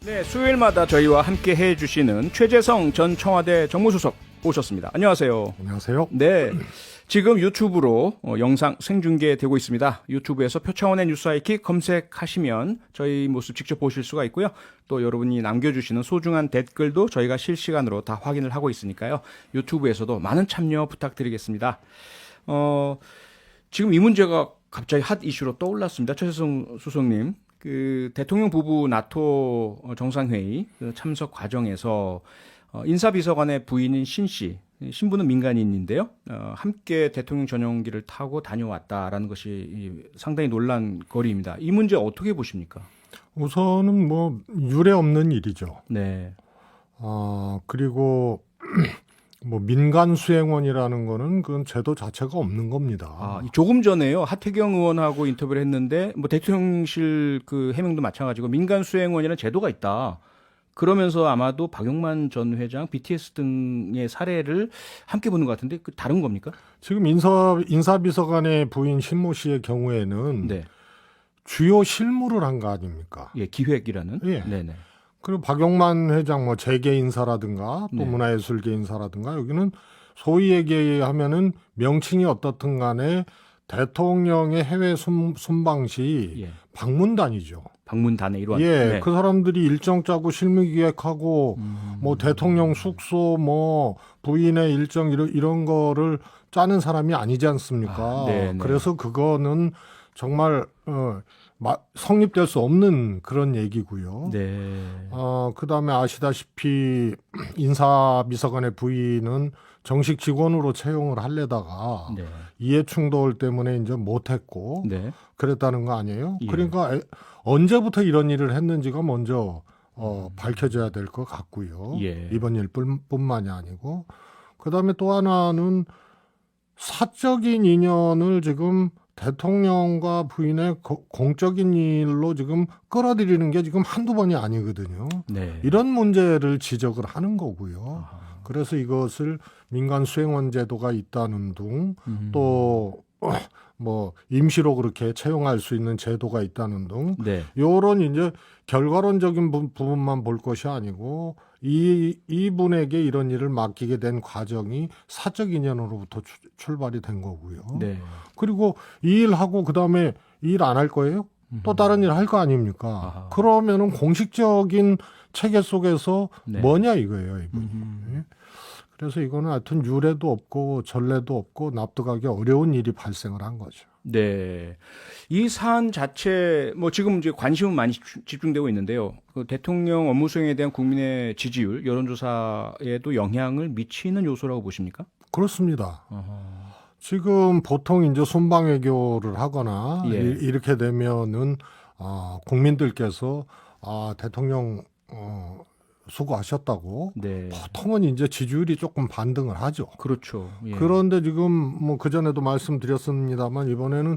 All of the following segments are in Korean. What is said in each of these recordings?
네, 수요일마다 저희와 함께 해주시는 최재성 전 청와대 정무수석 오셨습니다. 안녕하세요. 안녕하세요. 네, 지금 유튜브로 영상 생중계되고 있습니다. 유튜브에서 표창원의 뉴스 하이킥 검색하시면 저희 모습 직접 보실 수가 있고요. 또 여러분이 남겨주시는 소중한 댓글도 저희가 실시간으로 다 확인을 하고 있으니까요. 유튜브에서도 많은 참여 부탁드리겠습니다. 지금 이 문제가 갑자기 핫 이슈로 떠올랐습니다. 최재성 수석님. 그 대통령 부부 나토 정상회의 참석 과정에서 인사비서관의 부인인 신 씨, 신부는 민간인인데요. 함께 대통령 전용기를 타고 다녀왔다라는 것이 상당히 논란거리입니다. 이 문제 어떻게 보십니까? 우선은 뭐 유례 없는 일이죠. 네. 그리고 뭐 민간 수행원이라는 거는 그건 제도 자체가 없는 겁니다. 조금 전에요. 하태경 의원하고 인터뷰를 했는데 뭐 대통령실 그 해명도 마찬가지고 민간 수행원이라는 제도가 있다. 그러면서 아마도 박용만 전 회장, BTS 등의 사례를 함께 보는 것 같은데 그 다른 겁니까? 지금 인사비서관의 부인 신모 씨의 경우에는 네. 주요 실무를 한 거 아닙니까? 예, 기획이라는. 예. 네네. 그리고 박용만 회장 뭐 재계 인사라든가 또 네. 문화예술계 인사라든가 여기는 소위 얘기하면은 명칭이 어떻든 간에 대통령의 해외 순방 시 예. 방문단이죠. 방문단의 일원. 예, 네. 그 사람들이 일정 짜고 실무 기획하고 뭐 대통령 숙소 뭐 부인의 일정 이런 거를 짜는 사람이 아니지 않습니까? 네, 네. 그래서 그거는 정말 성립될 수 없는 그런 얘기고요. 네. 그다음에 아시다시피 인사비서관의 부인은 정식 직원으로 채용을 하려다가 네. 이해 충돌 때문에 이제 못했고 네. 그랬다는 거 아니에요? 예. 그러니까 언제부터 이런 일을 했는지가 먼저 밝혀져야 될 것 같고요. 예. 이번 일뿐만이 아니고 그다음에 또 하나는 사적인 인연을 지금 대통령과 부인의 공적인 일로 지금 끌어들이는 게 지금 한두 번이 아니거든요. 네. 이런 문제를 지적을 하는 거고요. 그래서 이것을 민간 수행원 제도가 있다는 둥, 또 뭐 임시로 그렇게 채용할 수 있는 제도가 있다는 등, 네. 요런 이제 결과론적인 부분만 볼 것이 아니고 이분에게 이런 일을 맡기게 된 과정이 사적 인연으로부터 출발이 된 거고요. 네. 그리고 이 일하고 그다음에 일 안 할 거예요? 또 다른 일 할 거 아닙니까? 아하. 그러면은 공식적인 체계 속에서 네. 뭐냐 이거예요, 이분이. 그래서 이거는 하여튼 유례도 없고 전례도 없고 납득하기 어려운 일이 발생을 한 거죠. 네. 이 사안 자체, 뭐 지금 이제 관심은 많이 집중되고 있는데요. 그 대통령 업무 수행에 대한 국민의 지지율, 여론조사에도 영향을 미치는 요소라고 보십니까? 그렇습니다. 지금 보통 이제 순방 외교를 하거나 예. 이렇게 되면은 국민들께서 대통령 수고하셨다고 네. 보통은 이제 지지율이 조금 반등을 하죠. 그렇죠. 예. 그런데 지금 뭐 그전에도 말씀드렸습니다만 이번에는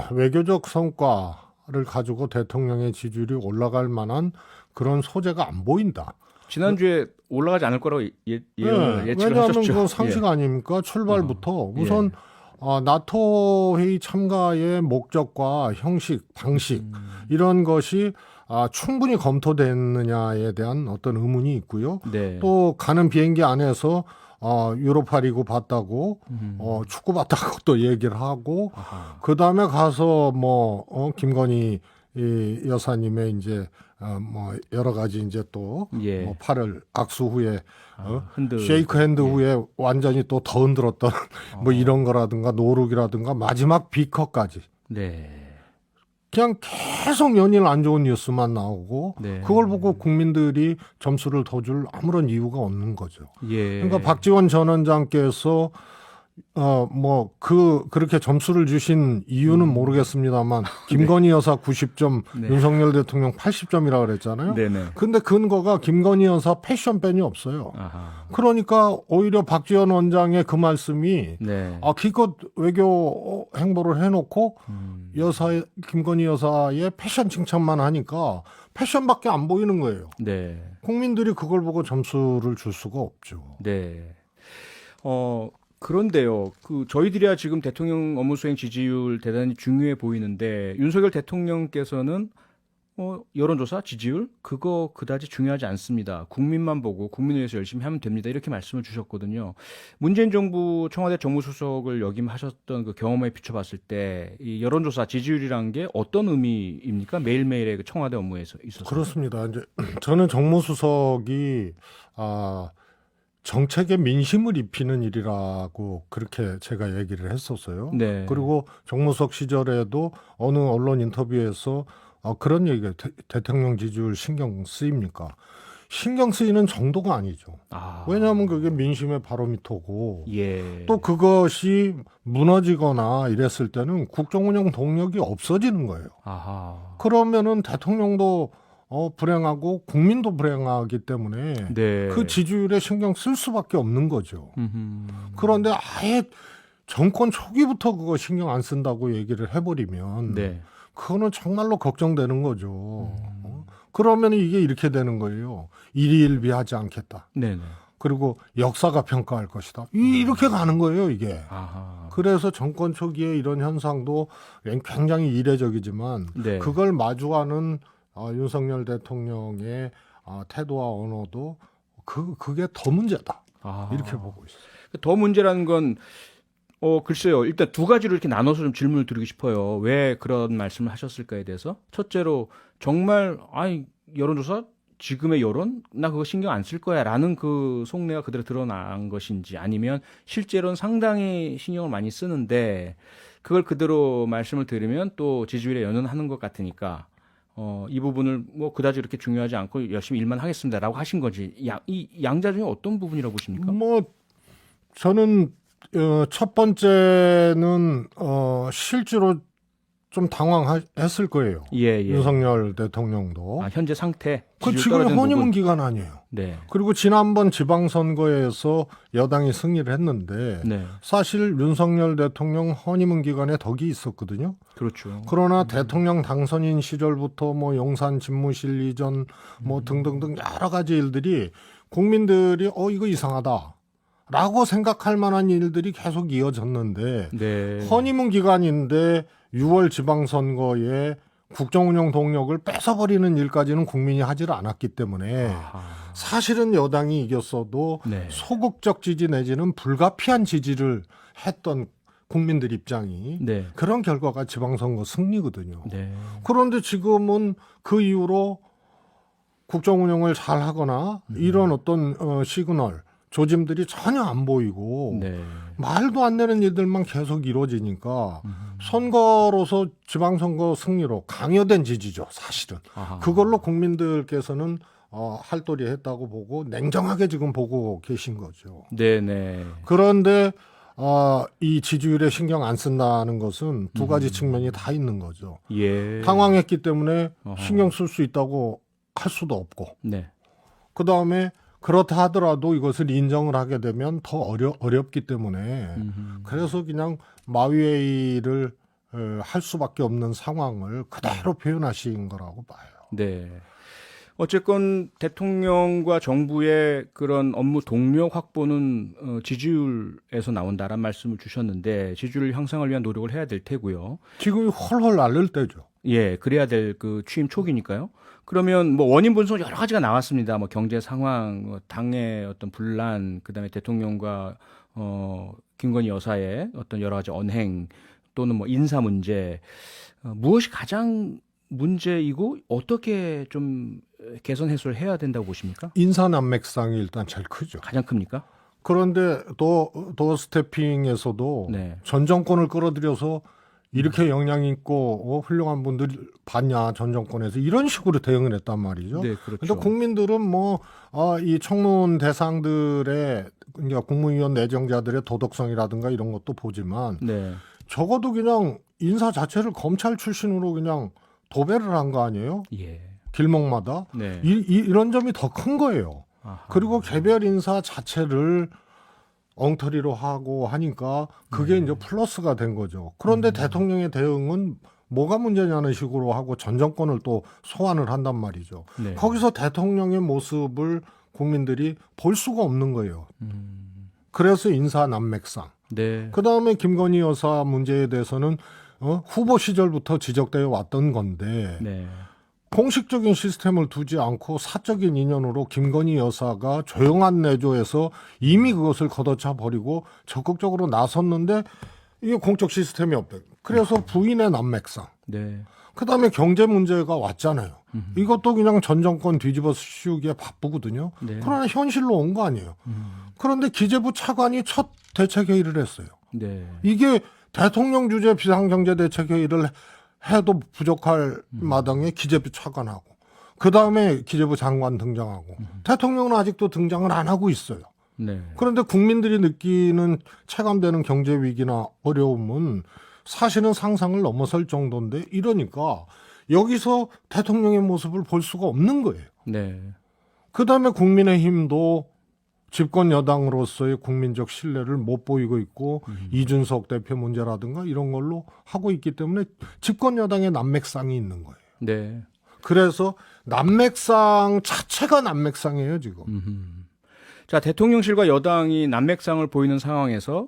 외교적 성과를 가지고 대통령의 지지율이 올라갈 만한 그런 소재가 안 보인다. 지난주에 올라가지 않을 거라고 예측을 왜냐하면 하셨죠. 그 상식 아닙니까? 출발부터 예. 우선 나토 회의 참가의 목적과 형식, 방식 이런 것이 충분히 검토됐느냐에 대한 어떤 의문이 있고요. 네. 또 가는 비행기 안에서 유로파 리그 봤다고 축구 봤다고 또 얘기를 하고 그 다음에 가서 김건희 이 여사님의 이제 뭐 여러 가지 이제 또 예. 뭐 팔을 악수 후에 쉐이크 핸드 예. 후에 완전히 또 더 흔들었던 뭐 이런 거라든가 노룩이라든가 마지막 비커까지 네. 그냥 계속 연일 안 좋은 뉴스만 나오고 네. 그걸 보고 국민들이 점수를 더 줄 아무런 이유가 없는 거죠. 예. 그러니까 박지원 전 원장께서 그렇게 점수를 주신 이유는 모르겠습니다만 김건희 여사 90점, 네. 윤석열 대통령 80점이라고 그랬잖아요. 네네. 근데 근거가 김건희 여사 패션밴이 없어요. 아하. 그러니까 오히려 박지원 원장의 그 말씀이 네. 기껏 외교 행보를 해놓고 김건희 여사의 패션 칭찬만 하니까 패션밖에 안 보이는 거예요. 네. 국민들이 그걸 보고 점수를 줄 수가 없죠. 네. 그런데요, 저희들이야 지금 대통령 업무 수행 지지율 대단히 중요해 보이는데, 윤석열 대통령께서는, 여론조사 지지율 그거 그다지 중요하지 않습니다. 국민만 보고 국민을 위해서 열심히 하면 됩니다. 이렇게 말씀을 주셨거든요. 문재인 정부 청와대 정무수석을 역임하셨던 그 경험에 비춰봤을 때 이 여론조사 지지율이란 게 어떤 의미입니까? 매일매일의 그 청와대 업무에 있어서. 그렇습니다. 이제 저는 정무수석이 정책에 민심을 입히는 일이라고 그렇게 제가 얘기를 했었어요. 네. 그리고 정무수석 시절에도 어느 언론 인터뷰에서 그런 얘기가 대통령 지지율 신경 쓰입니까? 신경 쓰이는 정도가 아니죠. 왜냐하면 그게 민심의 바로미터고 예. 또 그것이 무너지거나 이랬을 때는 국정운영 동력이 없어지는 거예요. 아하. 그러면은 대통령도 불행하고 국민도 불행하기 때문에 네. 그 지지율에 신경 쓸 수밖에 없는 거죠. 음흠. 그런데 아예 정권 초기부터 그거 신경 안 쓴다고 얘기를 해버리면 네. 그거는 정말로 걱정되는 거죠. 그러면 이게 이렇게 되는 거예요. 일희일비하지 않겠다. 네네. 그리고 역사가 평가할 것이다. 이렇게 가는 거예요, 이게. 아하. 그래서 정권 초기에 이런 현상도 굉장히 이례적이지만 네. 그걸 마주하는 윤석열 대통령의 태도와 언어도 그게 더 문제다. 아하. 이렇게 보고 있어요. 더 문제라는 건 글쎄요. 일단 두 가지로 이렇게 나눠서 좀 질문을 드리고 싶어요. 왜 그런 말씀을 하셨을까에 대해서. 첫째로 정말 여론조사 지금의 여론 나 그거 신경 안 쓸 거야라는 그 속내가 그대로 드러난 것인지 아니면 실제로는 상당히 신경을 많이 쓰는데 그걸 그대로 말씀을 드리면 또 지지율에 연연하는 것 같으니까 이 부분을 뭐 그다지 이렇게 중요하지 않고 열심히 일만 하겠습니다라고 하신 거지. 이 양자 중에 어떤 부분이라고 보십니까? 뭐 저는 첫 번째는 실제로 좀 당황했을 거예요. 예. 윤석열 대통령도. 현재 상태. 그 지지율 지금 떨어지는 허니문 부분. 기간 아니에요. 네. 그리고 지난번 지방선거에서 여당이 승리를 했는데 네. 사실 윤석열 대통령 허니문 기간에 덕이 있었거든요. 그렇죠. 그러나 대통령 당선인 시절부터 뭐 용산 집무실 이전 뭐 등등등 여러 가지 일들이 국민들이 이거 이상하다. 라고 생각할 만한 일들이 계속 이어졌는데 네. 허니문 기간인데 6월 지방선거에 국정운영 동력을 뺏어버리는 일까지는 국민이 하지를 않았기 때문에 사실은 여당이 이겼어도 네. 소극적 지지 내지는 불가피한 지지를 했던 국민들 입장이 네. 그런 결과가 지방선거 승리거든요. 네. 그런데 지금은 그 이후로 국정운영을 잘 하거나 이런 어떤 시그널 조짐들이 전혀 안 보이고 네. 말도 안 되는 일들만 계속 이루어지니까 선거로서 지방선거 승리로 강요된 지지죠, 사실은. 아하. 그걸로 국민들께서는 할도리 했다고 보고 냉정하게 지금 보고 계신 거죠. 네네. 그런데 이 지지율에 신경 안 쓴다는 것은 두 가지 측면이 다 있는 거죠. 예. 당황했기 때문에 어허. 신경 쓸 수 있다고 할 수도 없고 네. 그다음에 그렇다 하더라도 이것을 인정을 하게 되면 더 어렵기 때문에 그래서 그냥 마위회의를 할 수밖에 없는 상황을 그대로 표현하신 거라고 봐요. 네. 어쨌건 대통령과 정부의 그런 업무 동력 확보는 지지율에서 나온다라는 말씀을 주셨는데 지지율 향상을 위한 노력을 해야 될 테고요. 지금이 헐헐 날릴 때죠. 예, 그래야 될 그 취임 초기니까요. 그러면 뭐 원인 분석 여러 가지가 나왔습니다. 뭐 경제 상황, 뭐 당의 어떤 분란, 그다음에 대통령과 김건희 여사의 어떤 여러 가지 언행 또는 뭐 인사 문제 무엇이 가장 문제이고 어떻게 좀 개선 해소를 해야 된다고 보십니까? 인사난맥상이 일단 제일 크죠. 가장 큽니까? 그런데 도 스태핑에서도 네. 전 정권을 끌어들여서 이렇게 역량 있고 훌륭한 분들 봤냐 전 정권에서 이런 식으로 대응을 했단 말이죠. 네, 그렇죠. 근데 국민들은 이 청문 대상들의 그러니까 국무위원 내정자들의 도덕성이라든가 이런 것도 보지만 네. 적어도 그냥 인사 자체를 검찰 출신으로 그냥 도배를 한 거 아니에요? 예. 길목마다 네. 이런 점이 더 큰 거예요. 아하. 그리고 개별 인사 자체를 엉터리로 하고 하니까 그게 이제 플러스가 된 거죠. 그런데 대통령의 대응은 뭐가 문제냐는 식으로 하고 전 정권을 또 소환을 한단 말이죠. 네. 거기서 대통령의 모습을 국민들이 볼 수가 없는 거예요. 그래서 인사난맥상. 네. 그다음에 김건희 여사 문제에 대해서는 후보 시절부터 지적되어 왔던 건데 네. 공식적인 시스템을 두지 않고 사적인 인연으로 김건희 여사가 조용한 내조에서 이미 그것을 걷어차 버리고 적극적으로 나섰는데 이게 공적 시스템이 없대. 그래서 부인의 난맥상. 네. 그다음에 경제 문제가 왔잖아요. 이것도 그냥 전 정권 뒤집어 씌우기에 바쁘거든요. 네. 그러나 현실로 온 거 아니에요. 그런데 기재부 차관이 첫 대책회의를 했어요. 네. 이게 대통령 주재 비상경제대책회의를 해도 부족할 마당에 기재부 차관하고 그다음에 기재부 장관 등장하고 대통령은 아직도 등장을 안 하고 있어요. 네. 그런데 국민들이 느끼는 체감되는 경제 위기나 어려움은 사실은 상상을 넘어설 정도인데 이러니까 여기서 대통령의 모습을 볼 수가 없는 거예요. 네. 그다음에 국민의힘도 집권 여당으로서의 국민적 신뢰를 못 보이고 있고 이준석 대표 문제라든가 이런 걸로 하고 있기 때문에 집권 여당의 난맥상이 있는 거예요. 네. 그래서 난맥상 자체가 난맥상이에요, 지금. 자, 대통령실과 여당이 난맥상을 보이는 상황에서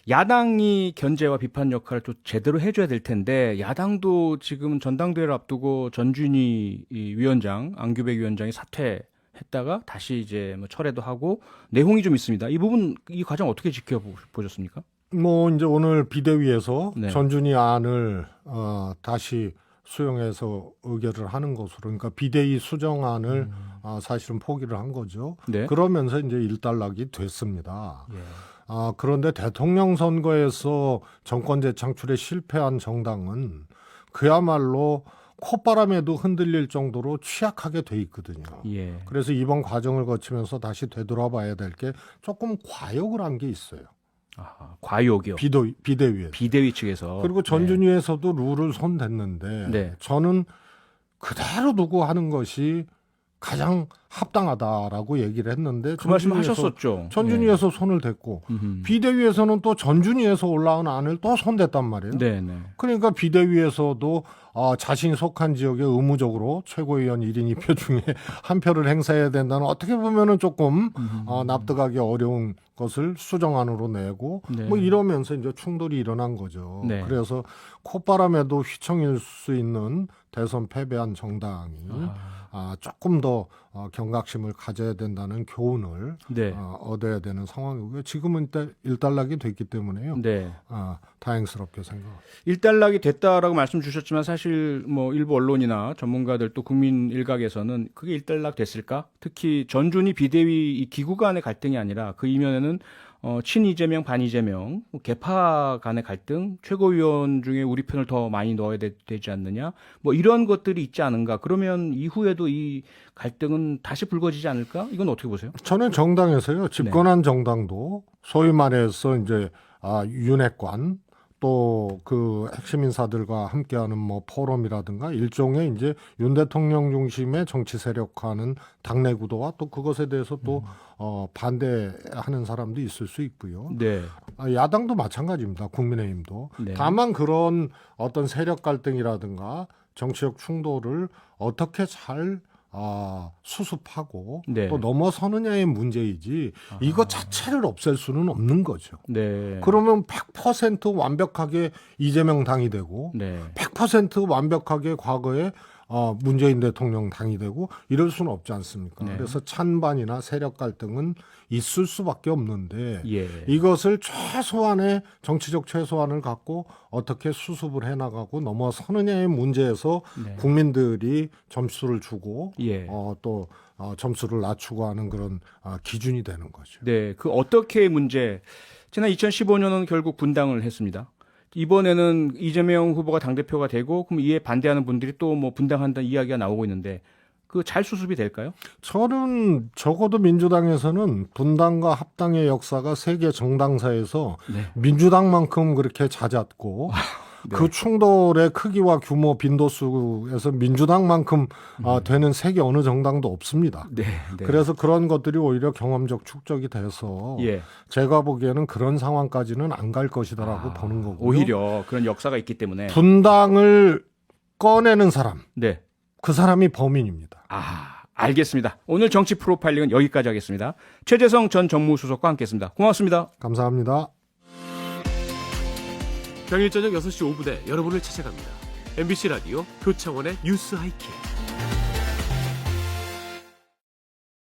야당이 견제와 비판 역할을 또 제대로 해줘야 될 텐데 야당도 지금 전당대회를 앞두고 전준희 이 위원장, 안규백 위원장이 사퇴했다가 다시 이제 뭐 철회도 하고 내홍이 좀 있습니다. 이 부분 이 과정 어떻게 지켜보셨습니까? 뭐 이제 오늘 비대위에서 네. 전준희 안을 다시 수용해서 의결을 하는 것으로 그러니까 비대위 수정안을 사실은 포기를 한 거죠. 네. 그러면서 이제 일단락이 됐습니다. 예. 그런데 대통령 선거에서 정권 재창출에 실패한 정당은 그야말로 콧바람에도 흔들릴 정도로 취약하게 돼 있거든요. 예. 그래서 이번 과정을 거치면서 다시 되돌아봐야 될 게 조금 과욕을 한 게 있어요. 아하, 과욕이요. 비대위에. 비대위 측에서. 그리고 전준위에서도 룰을 손댔는데 네. 저는 그대로 두고 하는 것이 가장 합당하다라고 얘기를 했는데 그 말씀 하셨었죠. 전준위에서 손을 댔고 비대위에서는 또 전준위에서 올라온 안을 또 손댔단 말이에요. 네, 네. 그러니까 비대위에서도 자신이 속한 지역에 의무적으로 최고위원 1인 2표 중에 한 표를 행사해야 된다는 어떻게 보면은 조금 납득하기 어려운 것을 수정안으로 내고 네. 뭐 이러면서 이제 충돌이 일어난 거죠. 네. 그래서 콧바람에도 휘청일 수 있는 대선 패배한 정당이 조금 더 경각심을 가져야 된다는 교훈을 네. 얻어야 되는 상황이고요. 지금은 일단락이 됐기 때문에요. 네. 다행스럽게 생각합니다. 일단락이 됐다라고 말씀 주셨지만 사실 뭐 일부 언론이나 전문가들 또 국민 일각에서는 그게 일단락 됐을까? 특히 전준희 비대위 이 기구 간의 갈등이 아니라 그 이면에는 친 이재명 반 이재명 뭐 개파 간의 갈등 최고위원 중에 우리 편을 더 많이 넣어야 되지 않느냐 뭐 이런 것들이 있지 않은가 그러면 이후에도 이 갈등은 다시 불거지지 않을까 이건 어떻게 보세요? 저는 정당에서요 집권한 정당도 소위 말해서 이제 윤핵관 또 그 핵심 인사들과 함께하는 뭐 포럼이라든가 일종의 이제 윤 대통령 중심의 정치 세력화는 당내 구도와 또 그것에 대해서 또 반대하는 사람도 있을 수 있고요. 네. 야당도 마찬가지입니다. 국민의힘도. 네. 다만 그런 어떤 세력 갈등이라든가 정치적 충돌을 어떻게 잘 수습하고 네. 또 넘어서느냐의 문제이지 이것 자체를 없앨 수는 없는 거죠. 네. 그러면 100% 완벽하게 이재명 당이 되고 네. 100% 완벽하게 과거에 문재인 대통령 당이 되고 이럴 수는 없지 않습니까? 네. 그래서 찬반이나 세력 갈등은 있을 수밖에 없는데 예. 이것을 최소한의 정치적 최소한을 갖고 어떻게 수습을 해나가고 넘어서느냐의 문제에서 네. 국민들이 점수를 주고 예. 또 점수를 낮추고 하는 그런 기준이 되는 거죠. 네, 그 어떻게 문제. 지난 2015년은 결국 분당을 했습니다. 이번에는 이재명 후보가 당대표가 되고 그럼 이에 반대하는 분들이 또 뭐 분당한다는 이야기가 나오고 있는데 그 잘 수습이 될까요? 저는 적어도 민주당에서는 분당과 합당의 역사가 세계 정당사에서 네. 민주당만큼 그렇게 잦았고 네. 그 충돌의 크기와 규모 빈도수에서 민주당만큼 되는 세계 어느 정당도 없습니다. 네, 네. 그래서 그런 것들이 오히려 경험적 축적이 돼서 예. 제가 보기에는 그런 상황까지는 안 갈 것이다라고 보는 거고요. 오히려 그런 역사가 있기 때문에. 분당을 꺼내는 사람, 네. 그 사람이 범인입니다. 알겠습니다. 오늘 정치 프로파일링은 여기까지 하겠습니다. 최재성 전 정무수석과 함께했습니다. 고맙습니다. 감사합니다. 평일 저녁 6시 5분에 여러분을 찾아갑니다. MBC 라디오 표창원의 뉴스 하이킥.